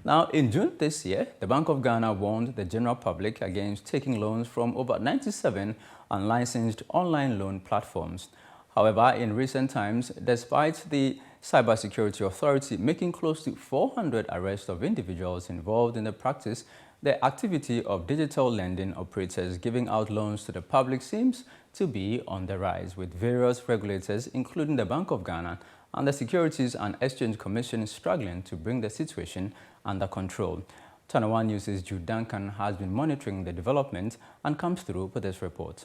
Now, in June this year, the Bank of Ghana warned the general public against taking loans from over 97 unlicensed online loan platforms. However, in recent times, despite the Cybersecurity Authority making close to 400 arrests of individuals involved in the practice, the activity of digital lending operators giving out loans to the public seems to be on the rise, with various regulators, including the Bank of Ghana and the Securities and Exchange Commission, struggling to bring the situation under control. ChannelOne News' Jude Duncan has been monitoring the development and comes through with this report.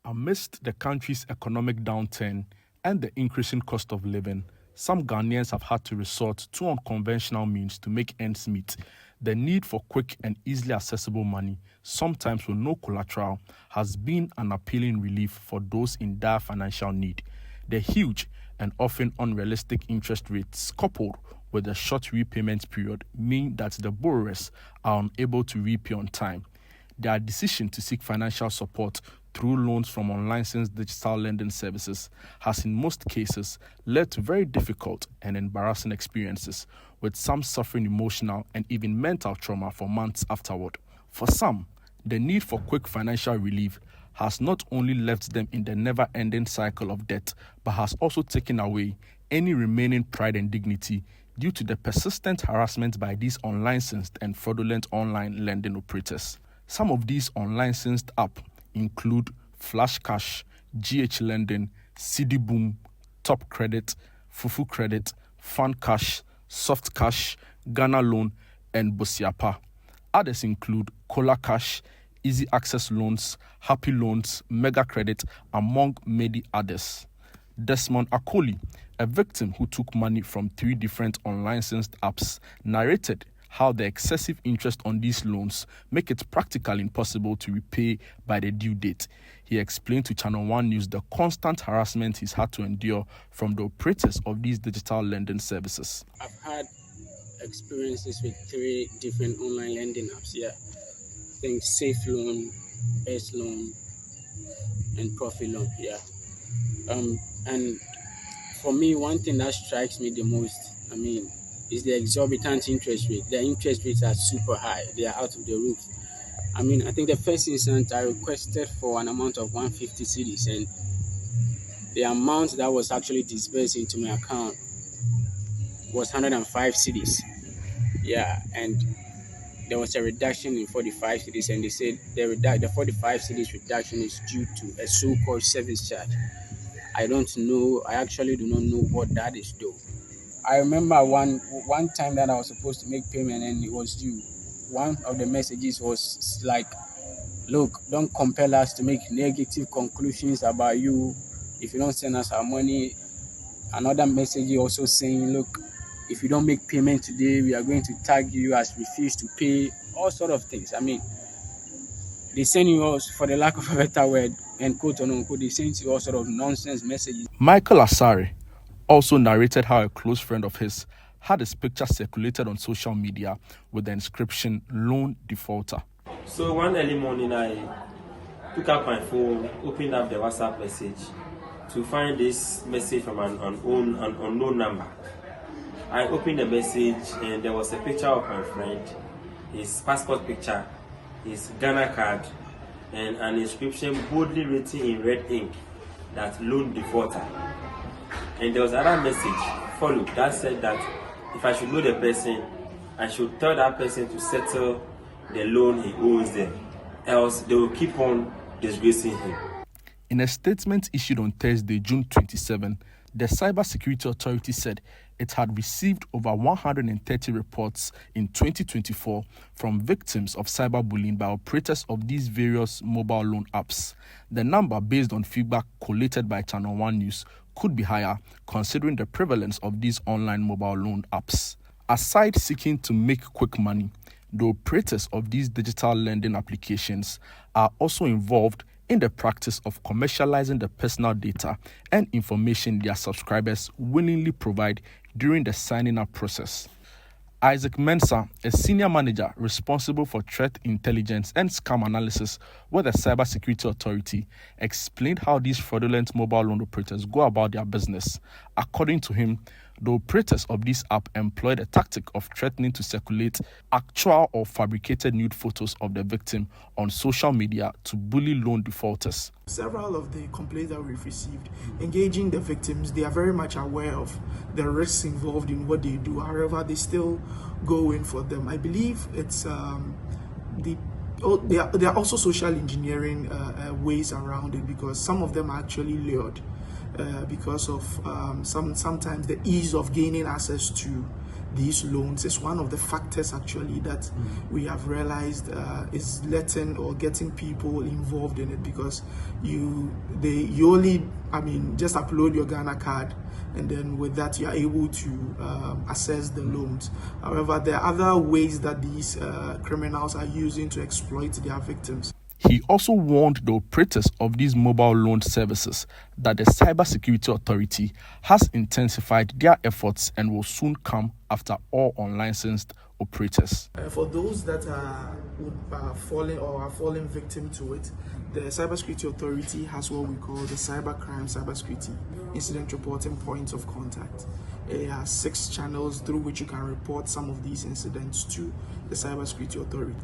Amidst the country's economic downturn and the increasing cost of living, some Ghanaians have had to resort to unconventional means to make ends meet. The need for quick and easily accessible money, sometimes with no collateral, has been an appealing relief for those in dire financial need. The huge and often unrealistic interest rates, coupled with a short repayment period, mean that the borrowers are unable to repay on time. Their decision to seek financial support through loans from unlicensed digital lending services has in most cases led to very difficult and embarrassing experiences, with some suffering emotional and even mental trauma for months afterward. For some, the need for quick financial relief has not only left them in the never-ending cycle of debt, but has also taken away any remaining pride and dignity due to the persistent harassment by these unlicensed and fraudulent online lending operators. Some of these unlicensed apps include Flash Cash, GH Lending, CD Boom, Top Credit, Fufu Credit, Fun Cash, Soft Cash, Ghana Loan, and Bosiapa. Others include Cola Cash, Easy Access Loans, Happy Loans, Mega Credit, among many others. Desmond Akoli, a victim who took money from 3 different unlicensed apps, narrated how the excessive interest on these loans make it practically impossible to repay by the due date. He explained to ChannelOne News the constant harassment he's had to endure from the operators of these digital lending services. I've had experiences with 3 different online lending apps. Yeah, I think Safe Loan, Best Loan, and Profit Loan. Yeah, and for me, one thing that strikes me the most, is the exorbitant interest rate. The interest rates are super high. They are out of the roof. I think the first instance I requested for an amount of 150 cedis, and the amount that was actually disbursed into my account was 105 cedis. Yeah, and there was a reduction in 45 cedis, and they said the 45 cedis reduction is due to a so-called service charge. I don't know. I actually do not know what that is though. I remember one time that I was supposed to make payment and it was due. One of the messages was like, look, don't compel us to make negative conclusions about you if you don't send us our money. Another message also saying, look, if you don't make payment today, we are going to tag you as refused to pay, all sort of things. They send you all, for the lack of a better word, and quote unquote, they send you all sort of nonsense messages. Michael Asare also narrated how a close friend of his had his picture circulated on social media with the inscription "Loan Defaulter." So one early morning, I took out my phone, opened up the WhatsApp message to find this message from an unknown number. I opened the message and there was a picture of my friend, his passport picture, his Ghana card, and an inscription boldly written in red ink that "Loan Defaulter." And there was another message followed that said that if I should know the person, I should tell that person to settle the loan he owes them, else they will keep on disgracing him. In a statement issued on Thursday, June 27, the Cybersecurity Authority said it had received over 130 reports in 2024 from victims of cyberbullying by operators of these various mobile loan apps. The number, based on feedback collated by ChannelOne News, could be higher considering the prevalence of these online mobile loan apps. Aside seeking to make quick money, the operators of these digital lending applications are also involved in the practice of commercializing the personal data and information their subscribers willingly provide during the signing up process. Isaac Mensah, a senior manager responsible for threat intelligence and scam analysis with the Cybersecurity Authority, explained how these fraudulent mobile loan operators go about their business. According to him, The operators of this app employed a tactic of threatening to circulate actual or fabricated nude photos of the victim on social media to bully loan defaulters. Several of the complaints that we've received engaging the victims, they are very much aware of the risks involved in what they do. However, they still go in for them. I believe it's there are also social engineering ways around it, because some of them are actually lured because of sometimes the ease of gaining access to these loans is one of the factors actually that we have realized is letting or getting people involved in it, because you only just upload your Ghana card, and then with that you are able to access the loans. However, there are other ways that these criminals are using to exploit their victims. He also warned the operators of these mobile loan services that the Cybersecurity Authority has intensified their efforts and will soon come after all unlicensed operators. For those that are falling victim to it, the Cybersecurity Authority has what we call the Cybersecurity Incident Reporting Points of Contact. It has 6 channels through which you can report some of these incidents to the Cybersecurity Authority.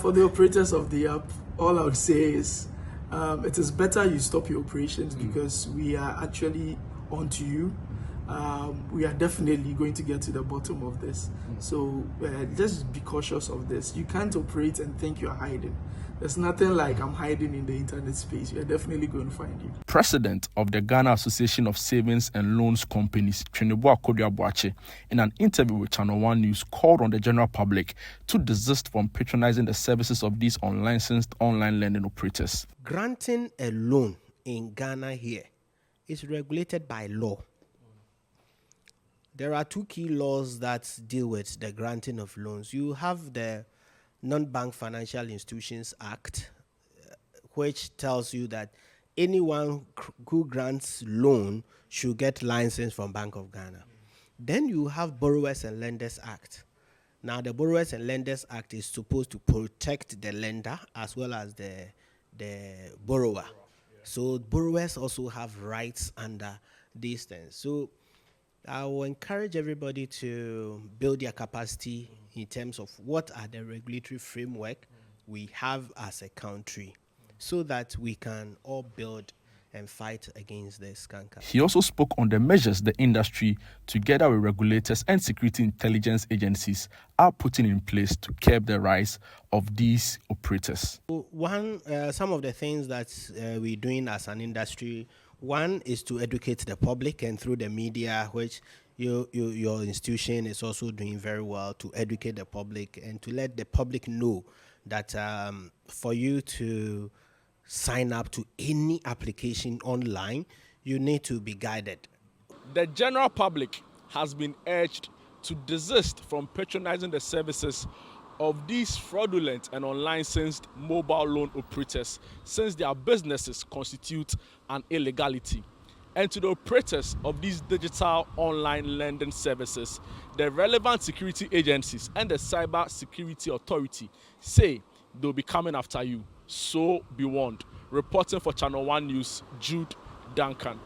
For the operators of the app, all I would say is it is better you stop your operations, because we are actually onto you. We are definitely going to get to the bottom of this. So just be cautious of this. You can't operate and think you're hiding. There's nothing like I'm hiding in the internet space. You're definitely going to find you. President of the Ghana Association of Savings and Loans Companies, Trinebo Akodua-Boakye, in an interview with ChannelOne News, called on the general public to desist from patronizing the services of these unlicensed online lending operators. Granting a loan in Ghana here is regulated by law. There are 2 key laws that deal with the granting of loans. You have the Non-Bank Financial Institutions Act, which tells you that anyone who grants loan should get license from Bank of Ghana. Then you have Borrowers and Lenders Act. Now, the Borrowers and Lenders Act is supposed to protect the lender as well as the borrower. So borrowers also have rights under these things. So I will encourage everybody to build their capacity in terms of what are the regulatory framework we have as a country, so that we can all build and fight against this canker. He also spoke on the measures the industry, together with regulators and security intelligence agencies, are putting in place to curb the rise of these operators. Some of the things that we're doing as an industry, one is to educate the public, and through the media, which your institution is also doing very well, to educate the public and to let the public know that for you to sign up to any application online, you need to be guided. The general public has been urged to desist from patronizing the services of these fraudulent and unlicensed mobile loan operators, since their businesses constitute an illegality. And to the operators of these digital online lending services, the relevant security agencies and the Cyber Security Authority say they'll be coming after you. So be warned. Reporting for ChannelOne News, Jude Duncan.